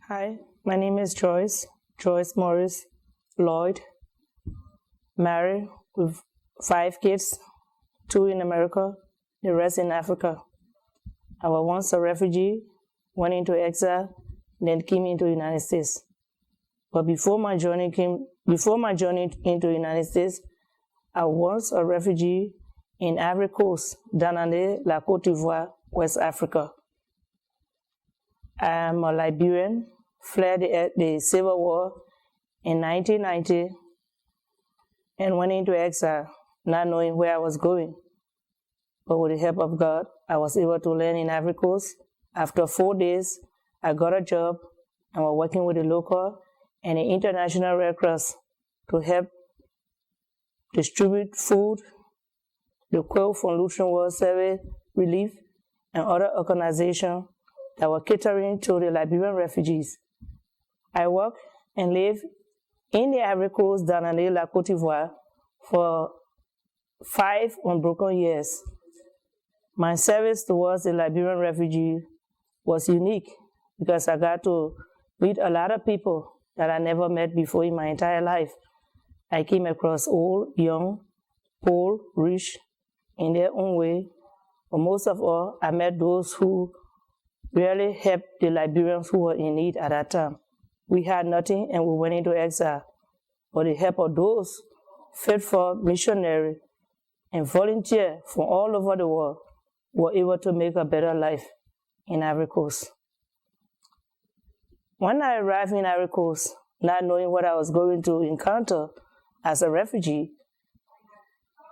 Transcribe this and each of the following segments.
Hi, my name is Joyce Morris Lloyd, married with 5 kids, 2 in America, the rest in Africa. I was once a refugee, went into exile, then came into the United States. But before my journey into the United States, I was a refugee in Ivory Coast, down under La Côte d'Ivoire, West Africa. I am a Liberian, fled the Civil War in 1990 and went into exile, not knowing where I was going. But with the help of God, I was able to land in Ivory Coast. After 4 days, I got a job and was working with the local and the International Red Cross to help distribute food, the quilt from Lutheran World Relief and other organizations that were catering to the Liberian refugees. I worked and lived in the Ivory Coast down in La Côte d'Ivoire for 5 unbroken years. My service towards the Liberian refugee was unique because I got to meet a lot of people that I never met before in my entire life. I came across old, young, poor, rich, in their own way. But most of all, I met those who really helped the Liberians who were in need at that time. We had nothing and we went into exile. With the help of those faithful missionaries and volunteers from all over the world, were able to make a better life in Ivory Coast. When I arrived in Ivory Coast, not knowing what I was going to encounter as a refugee,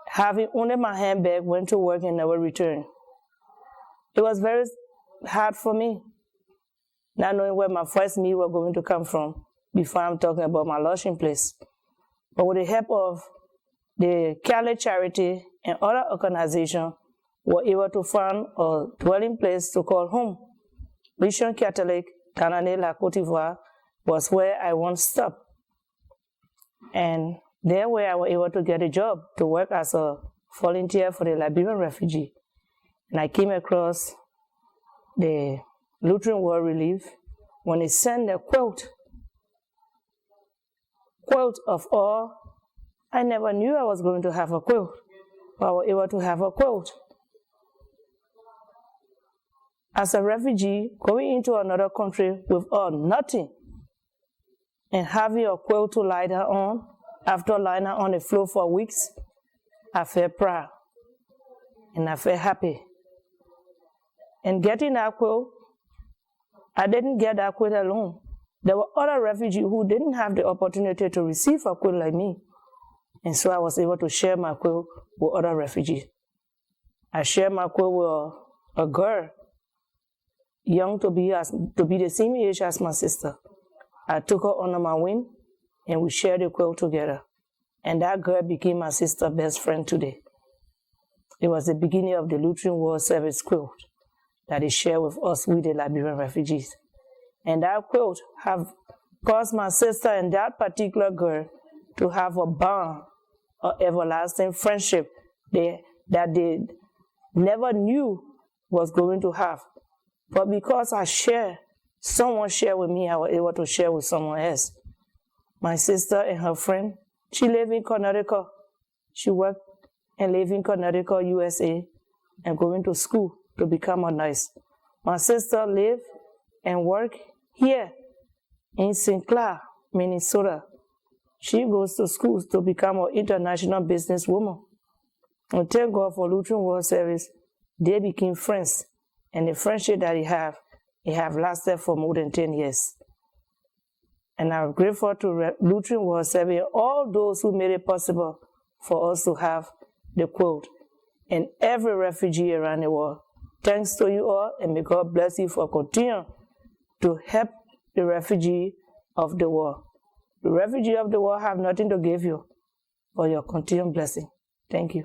having only my handbag, went to work and never returned. It was very hard for me, not knowing where my first meal was going to come from before I'm talking about my lodging place. But with the help of the Catholic Charity and other organizations, were able to find a dwelling place to call home. Mission Catholic, down in La Côte d'Ivoire, was where I once stopped. And there where I was able to get a job to work as a volunteer for the Liberian refugee. And I came across the Lutheran World Relief when they sent a quilt of all. I never knew I was going to have a quilt, but I was able to have a quilt. As a refugee, going into another country with nothing and having a quilt to lie down on, after lying on the floor for weeks, I felt proud and I felt happy. And getting that quilt, I didn't get that quilt alone. There were other refugees who didn't have the opportunity to receive a quilt like me. And so I was able to share my quilt with other refugees. I shared my quilt with a girl, young to be the same age as my sister. I took her under my wing and we shared the quilt together. And that girl became my sister's best friend today. It was the beginning of the Lutheran World Service quilt that is shared with us with the Liberian refugees. And that quilt have caused my sister and that particular girl to have a bond, an everlasting friendship that they never knew was going to have. But because someone shared with me, I was able to share with someone else. My sister and her friend, she lived in Connecticut. She worked and lived in Connecticut, USA, and going to school to become a nurse. My sister lived and worked here in St. Clair, Minnesota. She goes to school to become an international businesswoman. And thank God for Lutheran World Service, they became friends. And the friendship that it have lasted for more than 10 years. And I'm grateful to Lutheran World Service, all those who made it possible for us to have the quilt, and every refugee around the world. Thanks to you all, and may God bless you for continuing to help the refugee of the world. The refugee of the world have nothing to give you, but your continued blessing. Thank you.